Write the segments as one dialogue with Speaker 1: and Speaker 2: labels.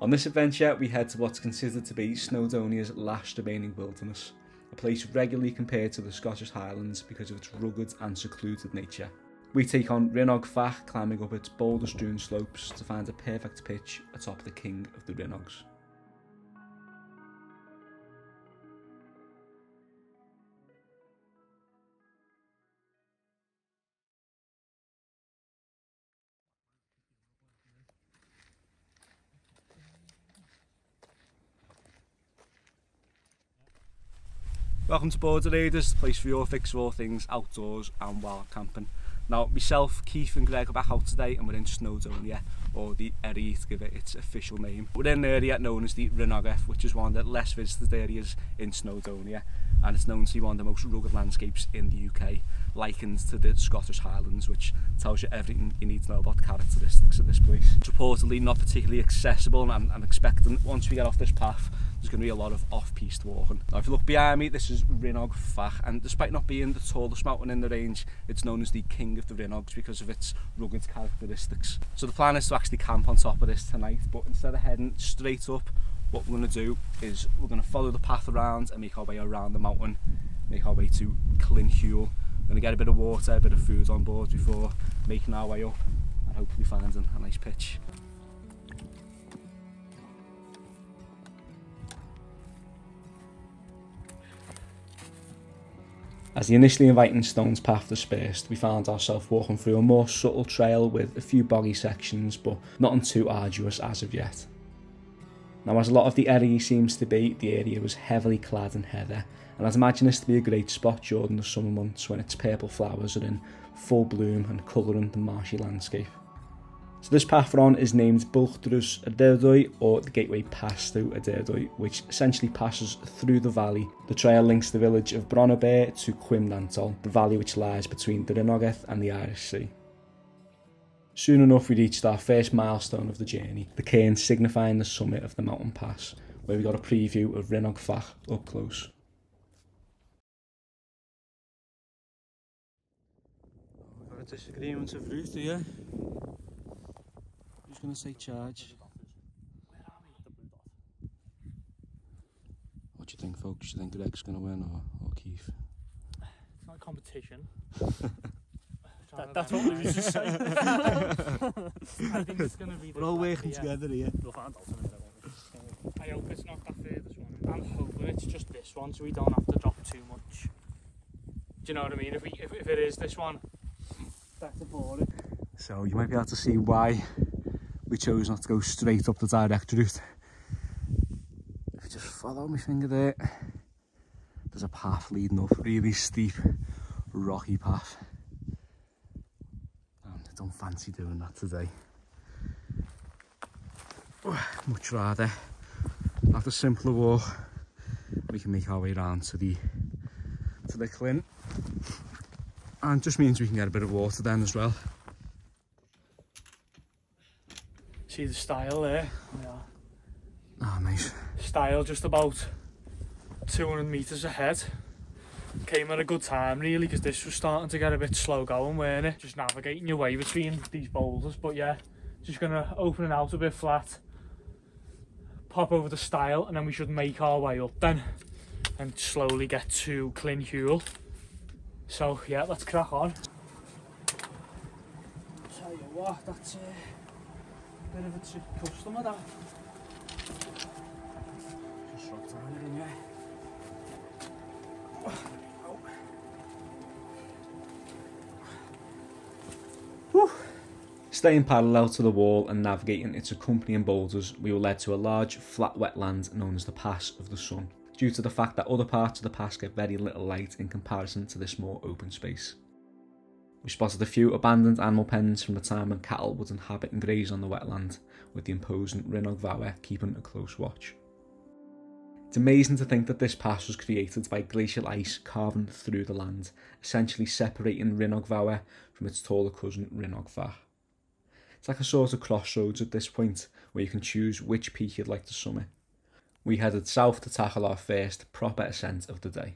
Speaker 1: On this adventure, we head to what's considered to be Snowdonia's last remaining wilderness, a place regularly compared to the Scottish Highlands because of its rugged and secluded nature. We take on Rhinog Fach, climbing up its boulder-strewn slopes to find a perfect pitch atop the king of the Rhinogs. Welcome to Bwlch Drws Ardudwy, the place for your fix of all things outdoors and wild camping. Now, myself, Keith and Greg are back out today and we're in Snowdonia, or the area to give it its official name. We're in an area known as the Rhinog Fach, which is one of the less visited areas in Snowdonia, and it's known to be one of the most rugged landscapes in the UK, likened to the Scottish Highlands, which tells you everything you need to know about the characteristics of this place. It's reportedly not particularly accessible, and I'm expecting once we get off this path there's going to be a lot of off-piste walking. Now if you look behind me, this is Rhinog Fach, and despite not being the tallest mountain in the range, it's known as the king of the Rhinogs because of its rugged characteristics. So the plan is to actually camp on top of this tonight, but instead of heading straight up, what we're going to do is we're going to follow the path around and make our way around the mountain, make our way to Llyn Hywel. We're going to get a bit of water, a bit of food on board before making our way up and hopefully finding a nice pitch. As the initially inviting stones path dispersed, we found ourselves walking through a more subtle trail with a few boggy sections, but nothing too arduous as of yet. Now, as a lot of the area seems to be, the area was heavily clad in heather, and I'd imagine this to be a great spot during the summer months when its purple flowers are in full bloom and colouring the marshy landscape. So this path we're on is named Bwlch Drws Ardudwy, or the Gateway Pass through Ardudwy, which essentially passes through the valley. The trail links the village of Bwlch to Cwmhosan, the valley which lies between the Rhinog Fach and the Irish Sea. Soon enough we reached our first milestone of the journey, the cairn signifying the summit of the mountain pass, where we got a preview of Rhinog Fach up close. We've got a disagreement of route here. Who's going to say charge? What do you think, folks? Do you think Greg's going to win or Keith?
Speaker 2: It's not a competition. That's what losers say. I think it's going to be.
Speaker 1: We're all working together here.
Speaker 2: We'll find out in a minute, won't we? I hope it's not that furthest one. I'm hoping it's just this one, so we don't have to drop too much. Do you know what I mean? If it is this one, that's a boring.
Speaker 1: So you might be able to see why we chose not to go straight up the direct route. If you just follow my finger there, there's a path leading up, really steep, rocky path. And I don't fancy doing that today. Much rather, after a simpler walk, we can make our way around to the Llyn. And it just means we can get a bit of water then as well.
Speaker 2: See the style there? Yeah.
Speaker 1: Oh, nice.
Speaker 2: Style just about 200 metres ahead. Came at a good time really, because this was starting to get a bit slow going, weren't it? Just navigating your way between these boulders, but yeah, just gonna open it out a bit flat, pop over the stile, and then we should make our way up then and slowly get to Llyn Hywel. So yeah, let's crack on. Tell you what, that's bit of a tricky customer, that. Just rock down it in, yeah.
Speaker 1: Whew. Staying parallel to the wall and navigating its accompanying boulders, we were led to a large flat wetland known as the Pass of the Sun, due to the fact that other parts of the pass get very little light in comparison to this more open space. We spotted a few abandoned animal pens from the time when cattle would inhabit and graze on the wetland, with the imposing Rhinog Fach keeping a close watch. It's amazing to think that this pass was created by glacial ice carving through the land, essentially separating Rhinog Fach from its taller cousin Rhinog Fach. It's like a sort of crossroads at this point, where you can choose which peak you'd like to summit. We headed south to tackle our first proper ascent of the day.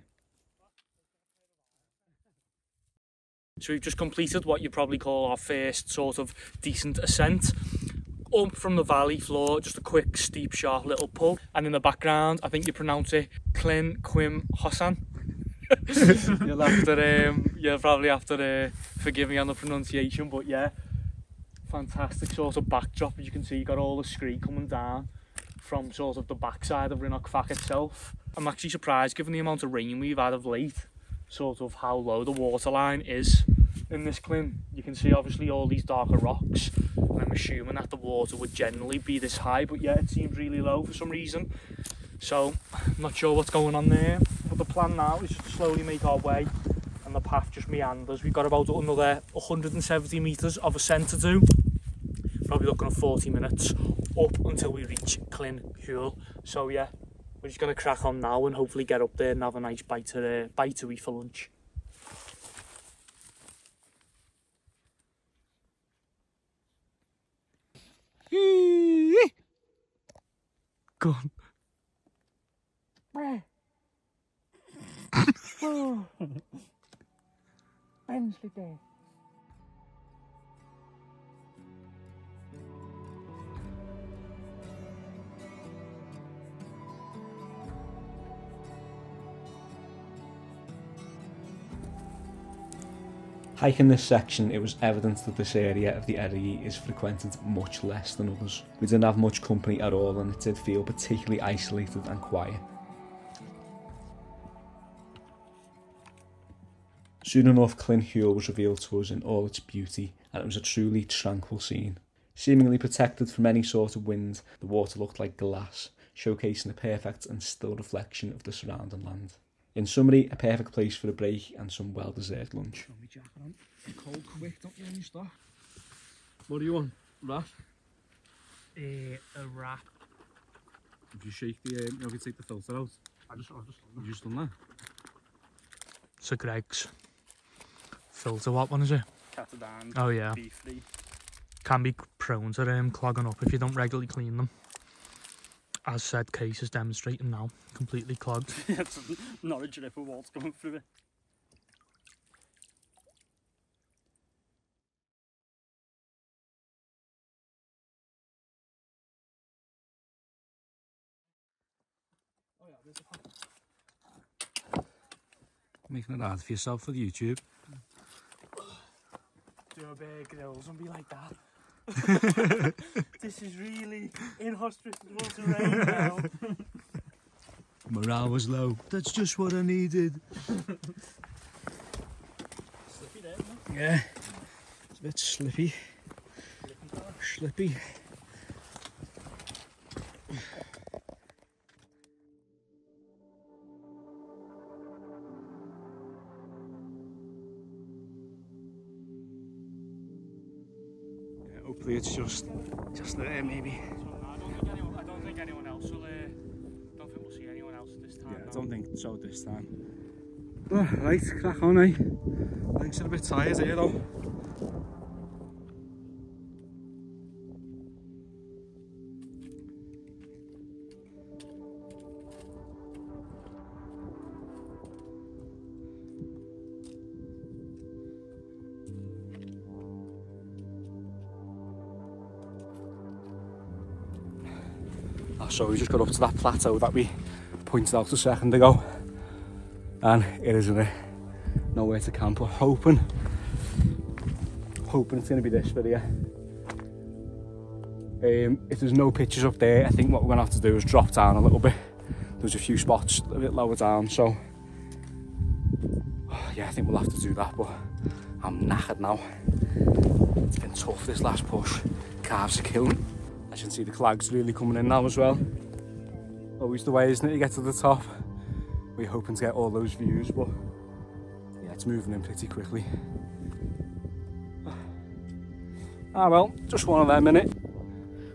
Speaker 2: So we've just completed what you probably call our first sort of decent ascent. up from the valley floor, just a quick, steep, sharp little pull. And in the background, I think you pronounce it Llyn Cwmhosan. You'll probably have to forgive me on the pronunciation, but yeah, fantastic sort of backdrop. As you can see, you got all the scree coming down from sort of the backside of Rhinog Fach itself. I'm actually surprised, given the amount of rain we've had of late, sort of how low the waterline is in this Llyn. You can see obviously all these darker rocks, and I'm assuming that the water would generally be this high, but yeah, it seems really low for some reason. So I'm not sure what's going on there, but the plan now is just to slowly make our way, and the path just meanders. We've got about another 170 metres of ascent to do, probably looking at 40 minutes up until we reach Llyn Hywel. So yeah, we're just going to crack on now and hopefully get up there and have a nice bite to eat for lunch. Go on.
Speaker 3: Oh, I'm sleeping.
Speaker 1: Hiking this section, it was evident that this area of the Arduvy is frequented much less than others. We didn't have much company at all, and it did feel particularly isolated and quiet. Soon enough, Llyn Hywel was revealed to us in all its beauty, and it was a truly tranquil scene. Seemingly protected from any sort of wind, the water looked like glass, showcasing a perfect and still reflection of the surrounding land. In summary, a perfect place for a break and some well-deserved lunch.
Speaker 3: Throw my jacket on. Cold quick, don't you, when you stop? What do you want? Wrap?
Speaker 2: A wrap.
Speaker 3: If you shake the, if you take the filter out. I've just done that. You just done that?
Speaker 2: So Greg's filter, what one is it?
Speaker 1: Catadine.
Speaker 2: Oh yeah.
Speaker 1: Beefy.
Speaker 2: Can be prone to clogging up if you don't regularly clean them. As said case is demonstrating now, completely clogged.
Speaker 1: It's not a drip of water coming through it.
Speaker 3: Oh yeah, there's a pot. Making it hard for yourself for YouTube.
Speaker 2: Do a big grills and be like that. This is really inhospitable terrain now.
Speaker 3: Morale was low. That's just what I needed.
Speaker 2: Slippy there, isn't it?
Speaker 3: Yeah, it's a bit slippy. Slippy. Hopefully it's just there maybe.
Speaker 2: I don't think anyone else will. Don't think we'll see anyone else this time.
Speaker 1: Yeah, I don't think so this time.
Speaker 3: Oh, right, crack on, eh? Thanks, I'm a bit tired here though.
Speaker 1: So we just got up to that plateau that we pointed out a second ago, and it isn't nowhere to camp. We're hoping it's going to be this video. If there's no pictures up there, I think what we're going to have to do is drop down a little bit. There's a few spots a bit lower down, so yeah, I think we'll have to do that, but I'm knackered now. It's been tough this last push. Calves are killing. As you can see, the clag's really coming in now as well. Always the way, isn't it? You get to the top, we're hoping to get all those views, but yeah, it's moving in pretty quickly. Ah well, just one of them, innit?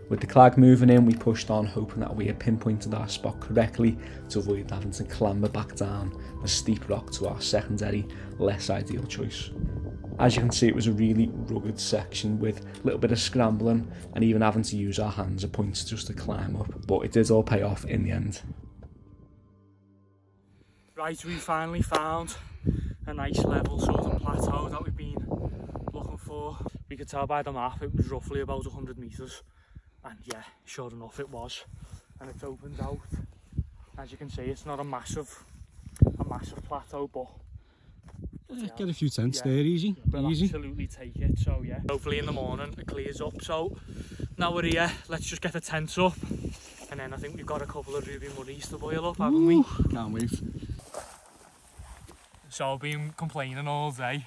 Speaker 1: With the clag moving in, we pushed on, hoping that we had pinpointed our spot correctly to avoid having to clamber back down the steep rock to our secondary, less ideal choice. As you can see, it was a really rugged section with a little bit of scrambling and even having to use our hands at points just to climb up, but it did all pay off in the end.
Speaker 2: Right, we finally found a nice level sort of plateau that we've been looking for. We could tell by the map it was roughly about 100 metres And yeah, sure enough it was. And it's opened out. As you can see, it's not a massive plateau, but
Speaker 3: get a few tents there, easy.
Speaker 2: We'll absolutely take it, so yeah. Hopefully in the morning it clears up. So now we're here, let's just get the tents up. And then I think we've got a couple of ruby muddies to boil up, haven't we?
Speaker 3: Can't wait.
Speaker 2: So I've been complaining all day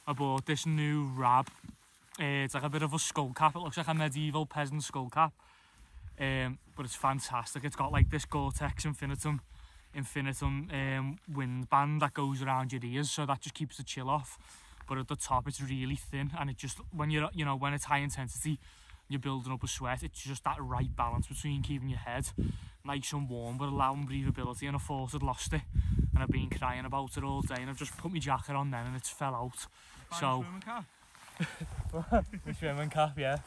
Speaker 2: about this new rab. It's like a bit of a skull cap. It looks like a medieval peasant skull cap. But it's fantastic. It's got like this Gore-Tex infinitum wind band that goes around your ears, so that just keeps the chill off. But at the top it's really thin, and it just, when you're, you know, when it's high intensity, you're building up a sweat, it's just that right balance between keeping your head nice and warm but allowing breathability. And I thought I'd lost it, and I've been crying about it all day, and I've just put my jacket on then and it's fell out. So
Speaker 1: Swimming cap?
Speaker 2: the swimming cap, yeah.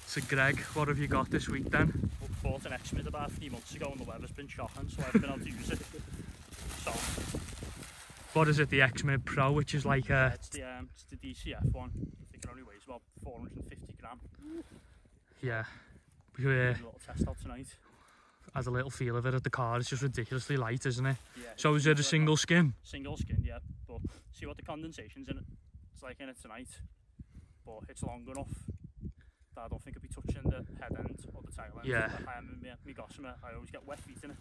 Speaker 2: So Greg, what have you got this week then?
Speaker 4: I bought an X-Mid about 3 months ago and the weather's been shocking, so I've been able to use it. So
Speaker 2: what is it, the X-Mid Pro, which is like a...
Speaker 4: it's the DCF one. I think it only weighs about 450 gram.
Speaker 2: Yeah.
Speaker 4: A little test out tonight.
Speaker 2: Has a little feel of it at the car. It's just ridiculously light, isn't it?
Speaker 4: Yeah.
Speaker 2: So is it a single skin?
Speaker 4: Single skin, yeah. But see what the condensation's in it. It's like in it tonight. But it's long enough that I don't think I'll be touching the head end or the tail end.
Speaker 2: Yeah.
Speaker 4: If I am in my gossamer, I always get wet feet in it.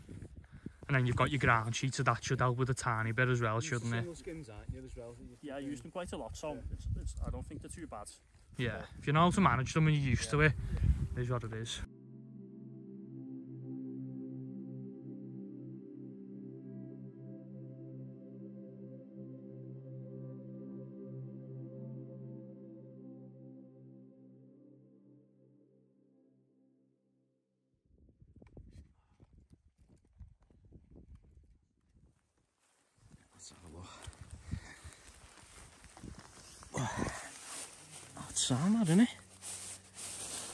Speaker 2: And then you've got your ground sheet, so that should help with a tiny bit as well, shouldn't it?
Speaker 3: Single skins, aren't you, as well?
Speaker 4: Yeah, I use them quite a lot, so I don't think they're too bad.
Speaker 2: Yeah. If you know how to manage them and you're used to it, it is what it is.
Speaker 3: Let's have a look. Oh, it's sound that, isn't it?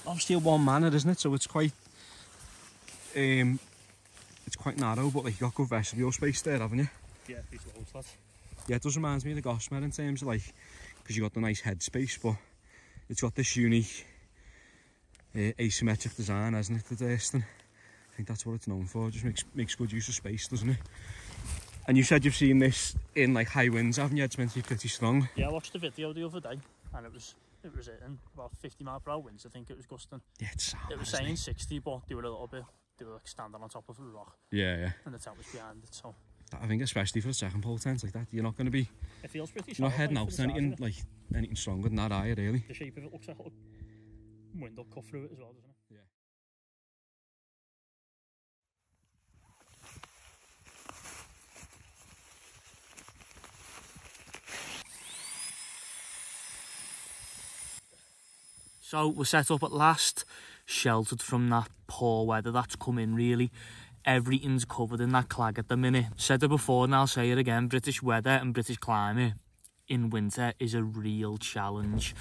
Speaker 3: Obviously a one-manner, isn't it? So it's quite narrow, but like you got good vestibule space there, haven't you?
Speaker 4: Yeah, these loads, that.
Speaker 3: Yeah, it does remind me of the Gossamer in terms of like, because you got the nice head space, but it's got this unique asymmetric design, hasn't it, the Durston? I think that's what it's known for. It just makes good use of space, doesn't it? And you said you've seen this in like high winds, haven't you? It's meant to be pretty strong.
Speaker 4: Yeah, I watched the video the other day, and it was in about 50-mile-per-hour winds. I think it was gusting.
Speaker 3: Yeah, it's sound.
Speaker 4: It was saying 60, but they were like standing on top of a rock.
Speaker 3: Yeah.
Speaker 4: And the tent was behind it, so.
Speaker 3: I think especially for a second pole tent like that, you're not going to be.
Speaker 4: It feels pretty.
Speaker 3: You're not heading out to anything stronger than that, are you? Really?
Speaker 4: The shape of it looks like a wind will cut through it as well, doesn't it?
Speaker 3: Yeah.
Speaker 2: So we're set up at last, sheltered from that poor weather that's come in really. Everything's covered in that clag at the minute. Said it before and I'll say it again, British weather and British climate in winter is a real challenge.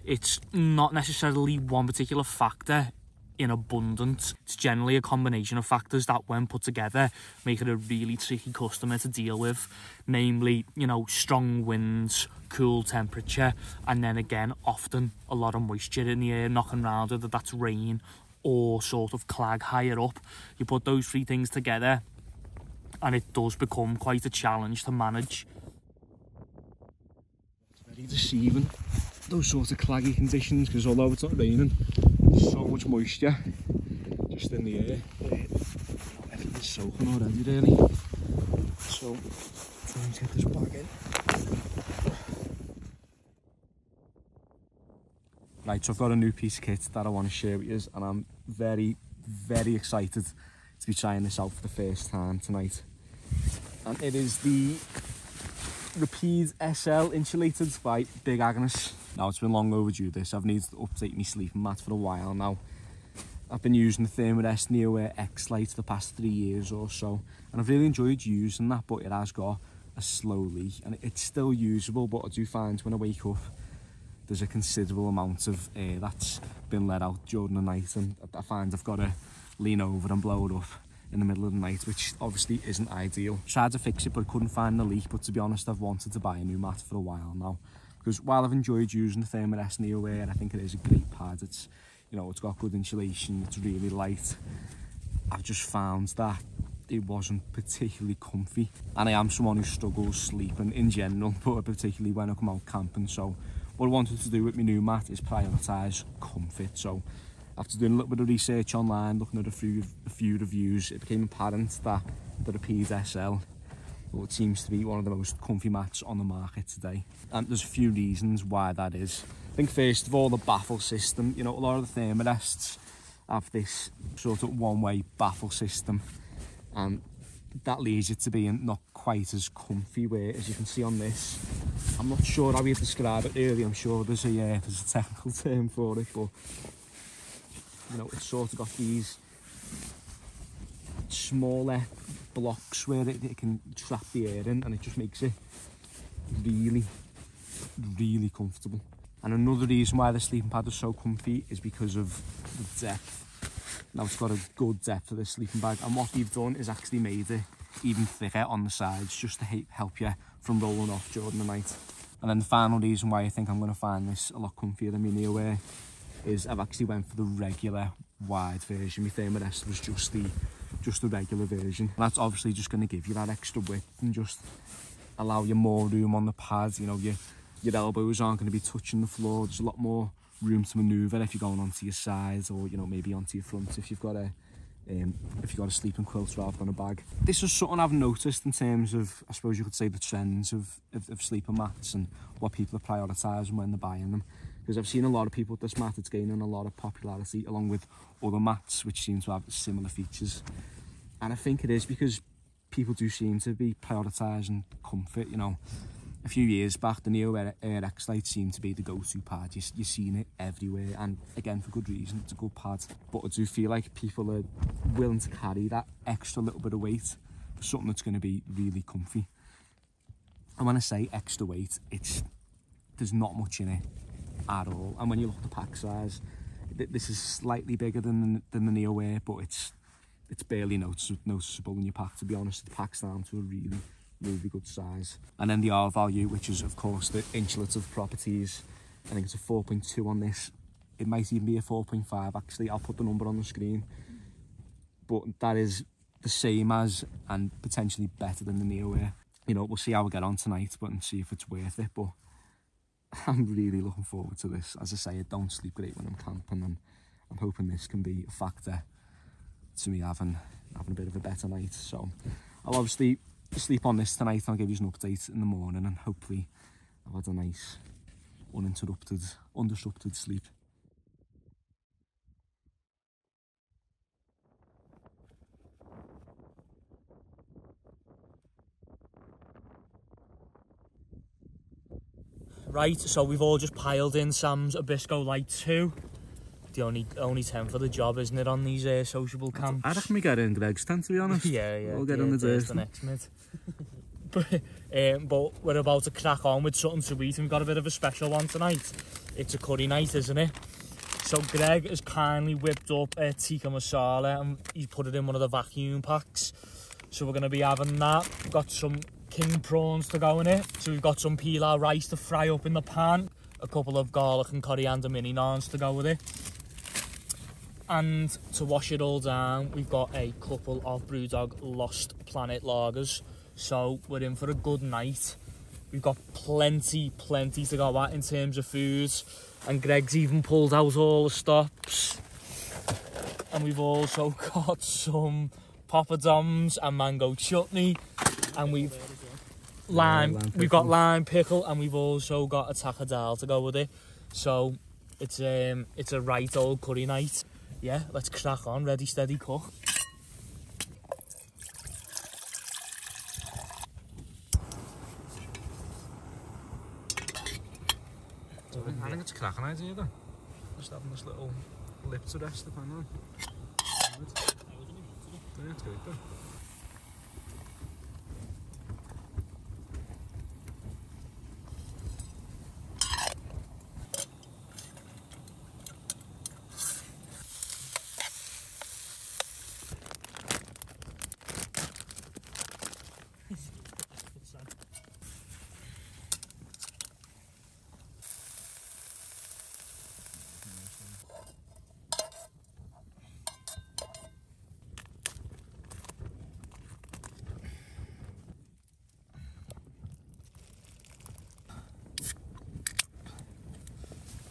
Speaker 2: It's not necessarily one particular factor in abundance. It's generally a combination of factors that when put together make it a really tricky customer to deal with. Namely, you know, strong winds, cool temperature, and then again often a lot of moisture in the air knocking around, whether that's rain or sort of clag higher up. You put those three things together and it does become quite a challenge to manage.
Speaker 3: It's very deceiving, those sorts of claggy conditions, because although it's not raining, there's so much moisture just in the air. Everything's soaking already, really. So, trying to get this back in. Right, so I've got a new piece of kit that I want to share with you, and I'm very, very excited to be trying this out for the first time tonight. And it is the Rapide SL Insulated by Big Agnes. Now, it's been long overdue this. I've needed to update my sleeping mat for a while now. I've been using the Thermarest Neoware X-Lite for the past 3 years or so, and I've really enjoyed using that, but it has got a slow leak, and it's still usable, but I do find when I wake up there's a considerable amount of air that's been let out during the night, and I find I've got to lean over and blow it up in the middle of the night, which obviously isn't ideal. Tried to fix it but couldn't find the leak, but to be honest I've wanted to buy a new mat for a while now, because while I've enjoyed using the Thermarest Neo-Air, I think it is a great pad. It's, you know, it's got good insulation, it's really light. I've just found that it wasn't particularly comfy, and I am someone who struggles sleeping in general, but particularly when I come out camping. So what I wanted to do with my new mat is prioritise comfort. So after doing a little bit of research online, looking at a few reviews, it became apparent that the Rapide SL, well, it seems to be one of the most comfy mats on the market today, and there's a few reasons why that is. I think first of all, the baffle system. You know, a lot of the Thermarests have this sort of one-way baffle system, and that leads it to being not quite as comfy, where, as you can see on this, I'm not sure how you describe it really. I'm sure there's a technical term for it, but you know, it's sort of got these smaller blocks where it can trap the air in, and it just makes it really, really comfortable. And another reason why the sleeping pad is so comfy is because of the depth. Now, it's got a good depth for this sleeping bag, and what they've done is actually made it even thicker on the sides, just to help you from rolling off during the night. And then the final reason why I think I'm going to find this a lot comfier than my Neo-Air is I've actually went for the regular wide version. My Thermarest was just the regular version. And that's obviously just going to give you that extra width and just allow you more room on the pad. You know, your elbows aren't going to be touching the floor. There's a lot more room to manoeuvre if you're going onto your sides, or, you know, maybe onto your front if you've got a sleeping quilt rather than a bag. This is something I've noticed in terms of, I suppose you could say, the trends of sleeping mats and what people are prioritising when they're buying them. Because I've seen a lot of people with this mat, it's gaining a lot of popularity along with other mats which seem to have similar features. And I think it is because people do seem to be prioritising comfort. You know, a few years back, the Neo-Air X-Lite seemed to be the go-to pad. You've seen it everywhere, and again, for good reason. It's a good pad. But I do feel like people are willing to carry that extra little bit of weight for something that's going to be really comfy. And when I say extra weight, there's not much in it at all. And when you look at the pack size, this is slightly bigger than the Neo-Air, but it's barely noticeable in your pack, to be honest. It packs down to a really good size. And then the R value, which is of course the insulative properties. I think it's a 4.2 on this. It might even be a 4.5 actually. I'll put the number on the screen. But that is the same as, and potentially better than, the Neo-Air. You know, we'll see how we get on tonight, and see if it's worth it. But I'm really looking forward to this. As I say, I don't sleep great when I'm camping, and I'm hoping this can be a factor to me having a bit of a better night. So I'll obviously sleep on this tonight, and I'll give you an update in the morning, and hopefully I've had a nice undisrupted sleep.
Speaker 2: Right, so we've all just piled in Sam's Abisko Light 2. The only 10 for the job, isn't it, on these sociable camps?
Speaker 3: I reckon we get in Greg's tent, to be honest.
Speaker 2: yeah.
Speaker 3: We'll get on the dirt.
Speaker 2: The next mid. But we're about to crack on with something to eat, and we've got a bit of a special one tonight. It's a curry night, isn't it? So Greg has kindly whipped up a tikka masala, and he's put it in one of the vacuum packs. So we're going to be having that. We've got some king prawns to go in it. So we've got some pilau rice to fry up in the pan, a couple of garlic and coriander mini naans to go with it. And to wash it all down, we've got a couple of Brewdog Lost Planet lagers. So we're in for a good night. We've got plenty to go at in terms of foods. And Greg's even pulled out all the stops. And we've also got some poppadoms and mango chutney. And we've got lime pickle, and we've also got a takka dal to go with it. So it's a right old curry night. Yeah, let's crack on. Ready, steady, cook.
Speaker 3: I think it's a cracking idea, though. Just having this little lip to rest the pan on. Yeah, it's great, though.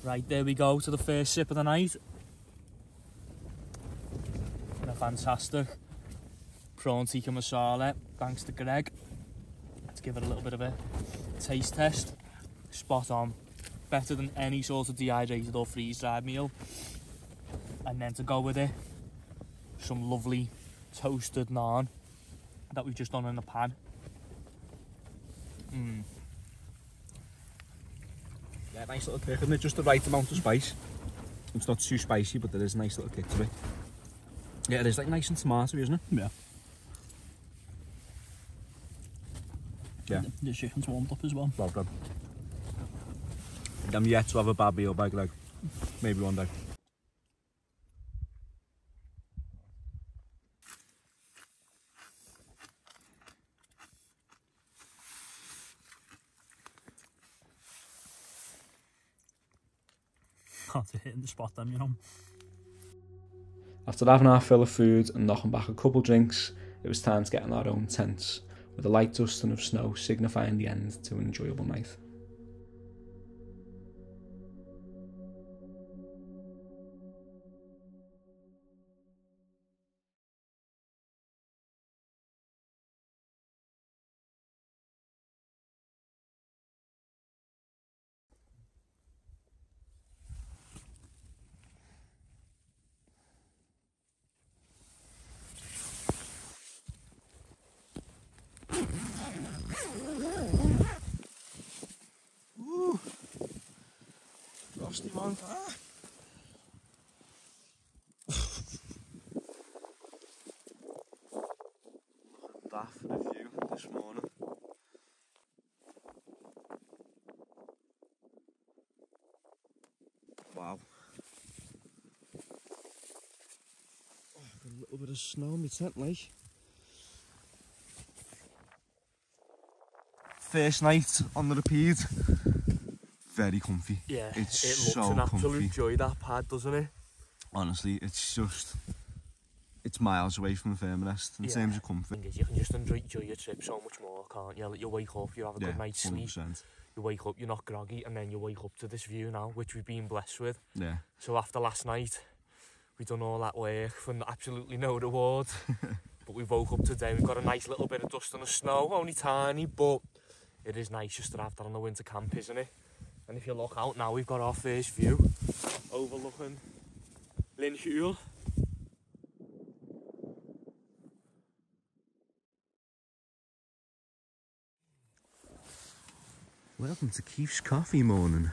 Speaker 2: Right, there we go to the first sip of the night. And a fantastic prawn tikka masala, thanks to Greg. Let's give it a little bit of a taste test. Spot on. Better than any sort of dehydrated or freeze-dried meal. And then to go with it, some lovely toasted naan that we've just done in the pan.
Speaker 3: Yeah, nice little kick, isn't it? Just the right amount of spice. It's not too spicy, but there is a nice little kick to it. Yeah, it is like nice and tomatoey, isn't it?
Speaker 1: Yeah.
Speaker 3: Yeah.
Speaker 4: The chicken's warmed up as well.
Speaker 3: Well done. I'm yet to have a bad meal by Greg. Maybe one day.
Speaker 4: After hitting the spot then, you know.
Speaker 1: After having our fill of food and knocking back a couple drinks, it was time to get in our own tents, with a light dusting of snow signifying the end to an enjoyable night.
Speaker 3: Frosty one. That for the view this morning. Wow. Oh, got a little bit of snow in my tent, like. First night on the repeat. Very comfy.
Speaker 2: Yeah,
Speaker 3: It's
Speaker 2: it looks
Speaker 3: so
Speaker 2: an absolute
Speaker 3: comfy.
Speaker 2: joy, that pad, doesn't it?
Speaker 3: Honestly, it's miles away from firmness in terms of comfort.
Speaker 2: You can just enjoy your trip so much more, can't you? You wake up, you have a good night's sleep,
Speaker 3: 100%.
Speaker 2: you wake up, you're not groggy, and then you wake up to this view now, which we've been blessed with.
Speaker 3: Yeah.
Speaker 2: So after last night, we've done all that work for absolutely no reward. But we woke up today, we've got a nice little bit of dust and the snow, only tiny, but it is nice just to have that on the winter camp, isn't it? And if you look out now, we've got our first view overlooking Llyn Hywel.
Speaker 3: Welcome to Keith's Coffee Morning.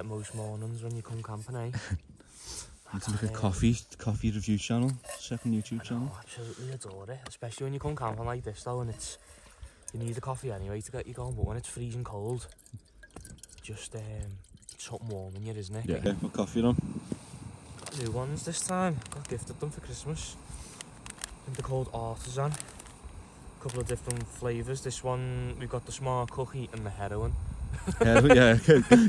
Speaker 2: Most mornings when you come camping, eh?
Speaker 3: Need to look at coffee review channel, second YouTube channel.
Speaker 2: I absolutely adore it, especially when you come camping like this though, and you need a coffee anyway to get you going, but when it's freezing cold, just something warm in you, isn't it?
Speaker 3: Yeah. What coffee on?
Speaker 2: New ones this time. Got gifted them for Christmas. I think they're called Artisan. A couple of different flavours. This one, we've got the smart cookie and the heroin.
Speaker 3: Yeah,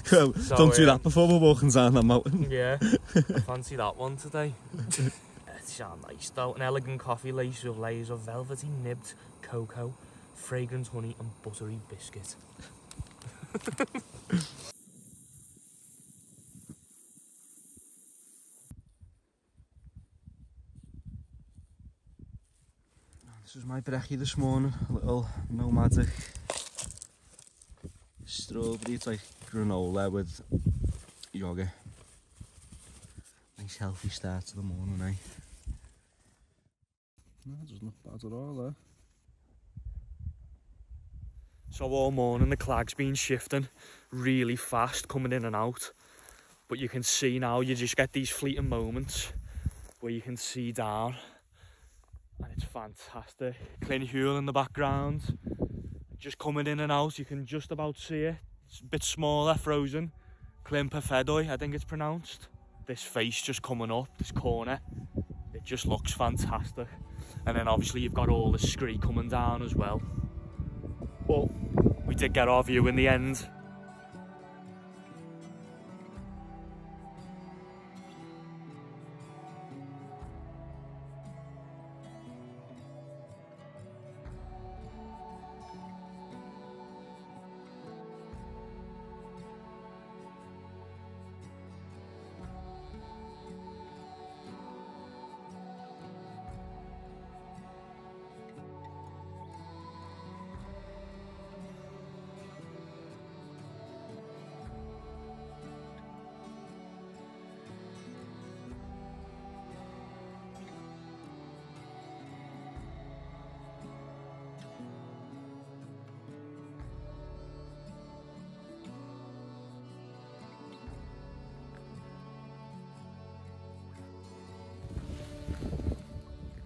Speaker 3: cool.
Speaker 2: So,
Speaker 3: Don't do that before we're walking down that mountain.
Speaker 2: Yeah, I fancy that one today. It's so nice though. An elegant coffee laced with layers of velvety nibbed cocoa, fragrant honey and buttery biscuit.
Speaker 3: This was my brekkie this morning, a little nomadic strawberry, it's like granola with yogurt. Nice healthy start to the morning, eh? No, it doesn't look bad at all, eh?
Speaker 2: So all morning the clag's been shifting really fast, coming in and out. But you can see now, you just get these fleeting moments where you can see down. And it's fantastic. Llyn Hywel in the background. Just coming in and out, you can just about see it. It's a bit smaller, frozen. Llyn Cwmhosan, I think it's pronounced. This face just coming up, this corner. It just looks fantastic. And then obviously you've got all the scree coming down as well. But we did get our view in the end.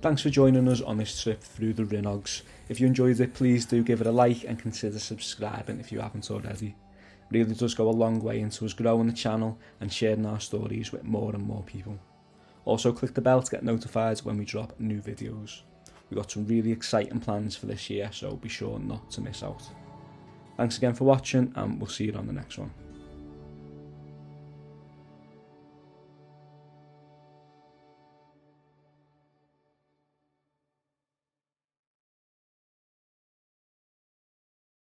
Speaker 3: Thanks for joining us on this trip through the Rhinogs. If you enjoyed it, please do give it a like and consider subscribing if you haven't already. It really does go a long way into us growing the channel and sharing our stories with more and more people. Also click the bell to get notified when we drop new videos. We've got some really exciting plans for this year, so be sure not to miss out. Thanks again for watching, and we'll see you on the next one.